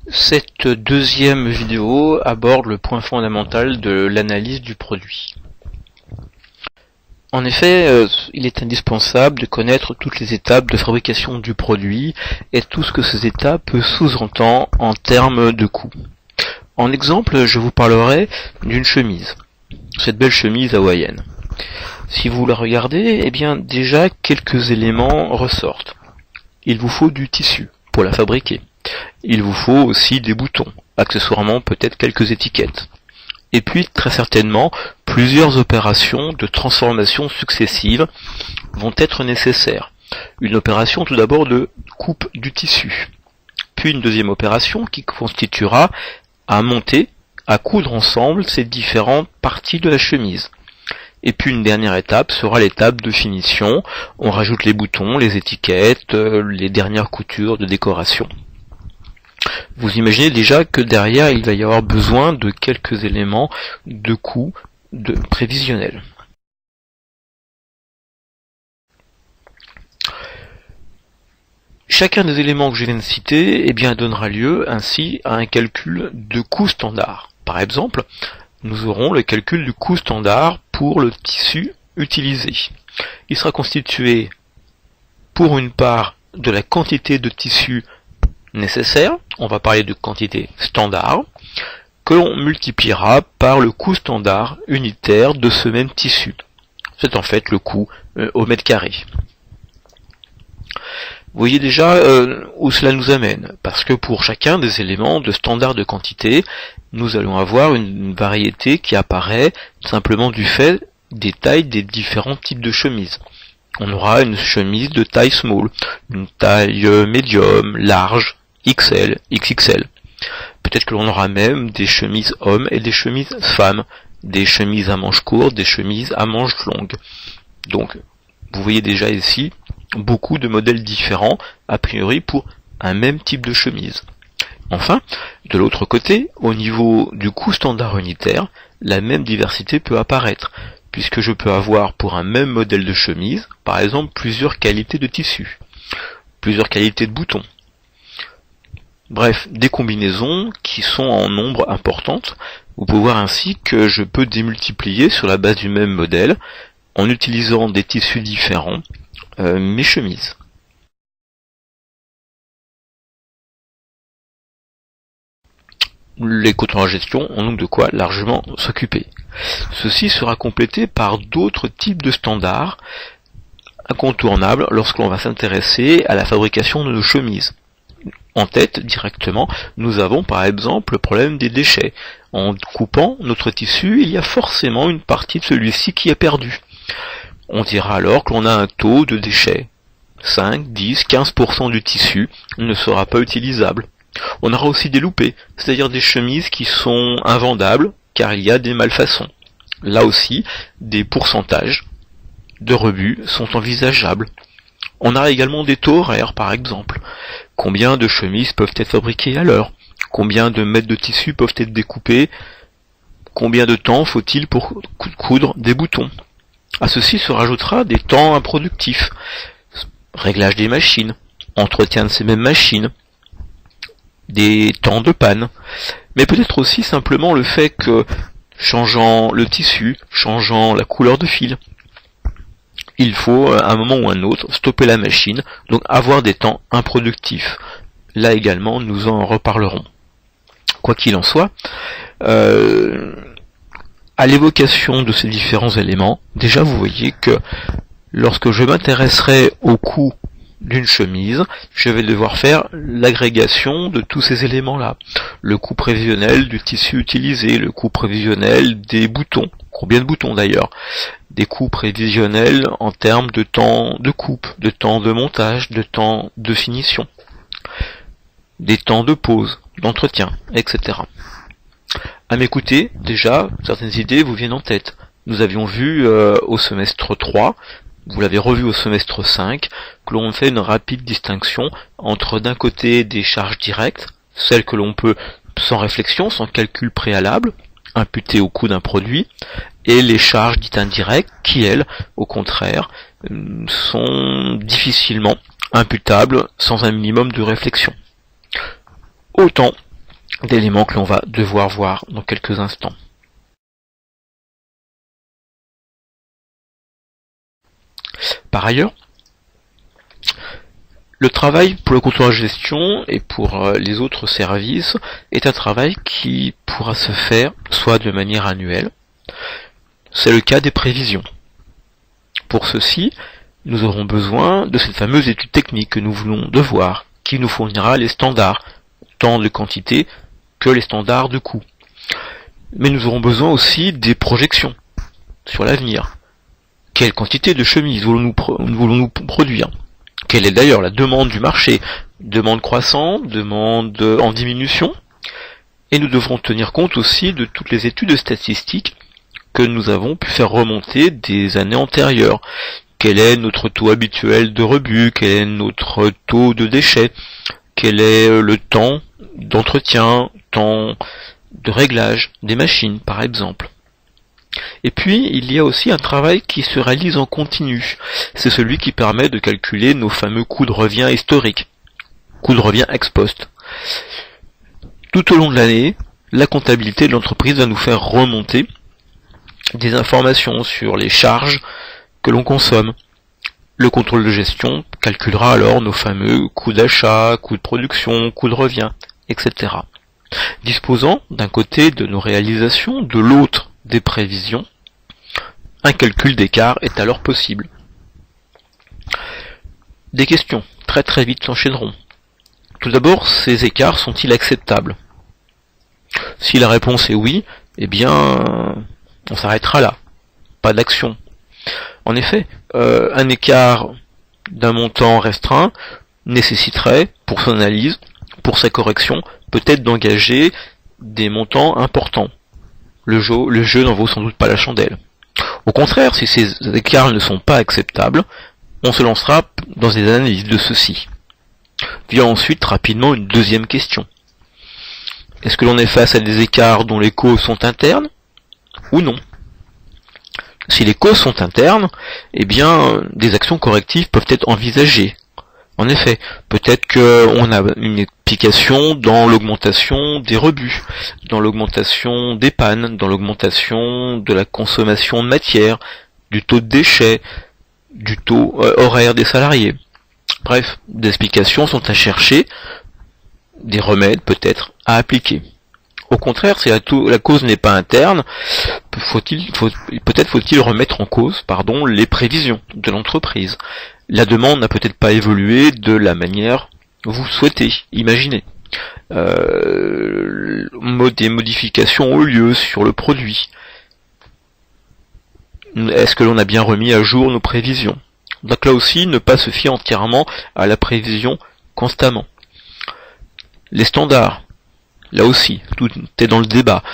Cette deuxième vidéo aborde le point fondamental de l'analyse du produit. En effet, il est indispensable de connaître toutes les étapes de fabrication du produit et tout ce que ces étapes sous-entendent en termes de coût. En exemple, je vous parlerai d'une chemise, cette belle chemise hawaïenne. Si vous la regardez, eh bien déjà quelques éléments ressortent. Il vous faut du tissu pour la fabriquer. Il vous faut aussi des boutons, accessoirement peut-être quelques étiquettes. Et puis très certainement, plusieurs opérations de transformation successives vont être nécessaires. Une opération tout d'abord de coupe du tissu, puis une deuxième opération qui constituera à monter, à coudre ensemble ces différentes parties de la chemise. Et puis une dernière étape sera l'étape de finition. On rajoute les boutons, les étiquettes, les dernières coutures de décoration. Vous imaginez déjà que derrière il va y avoir besoin de quelques éléments de coût prévisionnels. Chacun des éléments que je viens de citer donnera lieu ainsi à un calcul de coût standard. Par exemple, nous aurons le calcul du coût standard pour le tissu utilisé. Il sera constitué pour une part de la quantité de tissu nécessaire, on va parler de quantité standard, que l'on multipliera par le coût standard unitaire de ce même tissu. C'est en fait le coût au mètre carré. Vous voyez déjà où cela nous amène, parce que pour chacun des éléments de standard de quantité, nous allons avoir une variété qui apparaît simplement du fait des tailles des différents types de chemises. On aura une chemise de taille small, une taille médium, large, XL, XXL. Peut-être que l'on aura même des chemises hommes et des chemises femmes, des chemises à manches courtes, des chemises à manches longues. Donc, vous voyez déjà ici beaucoup de modèles différents, a priori pour un même type de chemise. Enfin, de l'autre côté, au niveau du coût standard unitaire, la même diversité peut apparaître, puisque je peux avoir pour un même modèle de chemise, par exemple, plusieurs qualités de tissu, plusieurs qualités de boutons. Bref, des combinaisons qui sont en nombre importante. Vous pouvez voir ainsi que je peux démultiplier sur la base du même modèle, en utilisant des tissus différents, mes chemises. Les contrôles en gestion ont donc de quoi largement s'occuper. Ceci sera complété par d'autres types de standards incontournables lorsque l'on va s'intéresser à la fabrication de nos chemises. En tête, directement, nous avons par exemple le problème des déchets. En coupant notre tissu, il y a forcément une partie de celui-ci qui est perdue. On dira alors que l'on a un taux de déchets. 5, 10, 15% du tissu ne sera pas utilisable. On aura aussi des loupés, c'est-à-dire des chemises qui sont invendables car il y a des malfaçons. Là aussi, des pourcentages de rebut sont envisageables. On a également des taux horaires par exemple. Combien de chemises peuvent être fabriquées à l'heure? Combien de mètres de tissu peuvent être découpés? Combien de temps faut-il pour coudre des boutons? À ceci se rajoutera des temps improductifs. Réglage des machines, entretien de ces mêmes machines, des temps de panne, mais peut-être aussi simplement le fait que, changeant le tissu, changeant la couleur de fil, il faut à un moment ou à un autre stopper la machine, donc avoir des temps improductifs. Là également, nous en reparlerons. Quoi qu'il en soit, à l'évocation de ces différents éléments, déjà vous voyez que lorsque je m'intéresserai au coût d'une chemise, je vais devoir faire l'agrégation de tous ces éléments-là. Le coût prévisionnel du tissu utilisé, le coût prévisionnel des boutons, combien de boutons d'ailleurs, des coûts prévisionnels en termes de temps de coupe, de temps de montage, de temps de finition, des temps de pause, d'entretien, etc. À m'écouter, déjà, certaines idées vous viennent en tête. Nous avions vu au semestre 3, vous l'avez revu au semestre 5, que l'on fait une rapide distinction entre d'un côté des charges directes, celles que l'on peut sans réflexion, sans calcul préalable, imputer au coût d'un produit, et les charges dites indirectes qui, elles, au contraire, sont difficilement imputables sans un minimum de réflexion. Autant d'éléments que l'on va devoir voir dans quelques instants. Par ailleurs, le travail pour le contrôleur de gestion et pour les autres services est un travail qui pourra se faire soit de manière annuelle. C'est le cas des prévisions. Pour ceci, nous aurons besoin de cette fameuse étude technique que nous voulons devoir, qui nous fournira les standards, tant de quantité que les standards de coût. Mais nous aurons besoin aussi des projections sur l'avenir. Quelle quantité de chemises voulons-nous produire? Quelle est d'ailleurs la demande du marché? Demande croissante, demande en diminution? Et nous devrons tenir compte aussi de toutes les études statistiques que nous avons pu faire remonter des années antérieures. Quel est notre taux habituel de rebut? Quel est notre taux de déchets? Quel est le temps d'entretien, temps de réglage des machines, par exemple? Et puis, il y a aussi un travail qui se réalise en continu. C'est celui qui permet de calculer nos fameux coûts de revient historiques, coûts de revient ex post. Tout au long de l'année, la comptabilité de l'entreprise va nous faire remonter des informations sur les charges que l'on consomme. Le contrôle de gestion calculera alors nos fameux coûts d'achat, coûts de production, coûts de revient, etc. Disposant d'un côté de nos réalisations, de l'autre des prévisions, un calcul d'écart est alors possible. Des questions très vite s'enchaîneront. Tout d'abord, ces écarts sont-ils acceptables? Si la réponse est oui, eh bien, on s'arrêtera là. Pas d'action. En effet, un écart d'un montant restreint nécessiterait, pour son analyse, pour sa correction, peut-être d'engager des montants importants. Le jeu n'en vaut sans doute pas la chandelle. Au contraire, si ces écarts ne sont pas acceptables, on se lancera dans des analyses de ceci. Vient ensuite rapidement une deuxième question. Est-ce que l'on est face à des écarts dont les causes sont internes ou non? Si les causes sont internes, eh bien, des actions correctives peuvent être envisagées. En effet, peut-être qu'on a une explication dans l'augmentation des rebuts, dans l'augmentation des pannes, dans l'augmentation de la consommation de matière, du taux de déchets, du taux horaire des salariés. Bref, des explications sont à chercher, des remèdes peut-être à appliquer. Au contraire, si la cause n'est pas interne, peut-être faut-il remettre en cause, les prévisions de l'entreprise. La demande n'a peut-être pas évolué de la manière que vous souhaitez, imaginez. Des modifications ont lieu sur le produit. Est-ce que l'on a bien remis à jour nos prévisions? Donc là aussi, ne pas se fier entièrement à la prévision constamment. Les standards, là aussi, tout est dans le débat.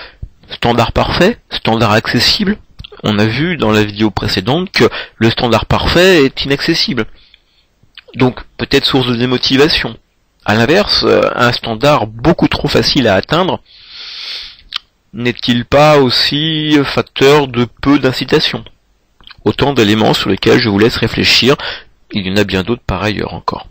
Standard parfait, standard accessible. On a vu dans la vidéo précédente que le standard parfait est inaccessible. Donc peut-être source de démotivation. À l'inverse, un standard beaucoup trop facile à atteindre n'est-il pas aussi facteur de peu d'incitation? Autant d'éléments sur lesquels je vous laisse réfléchir. Il y en a bien d'autres par ailleurs encore.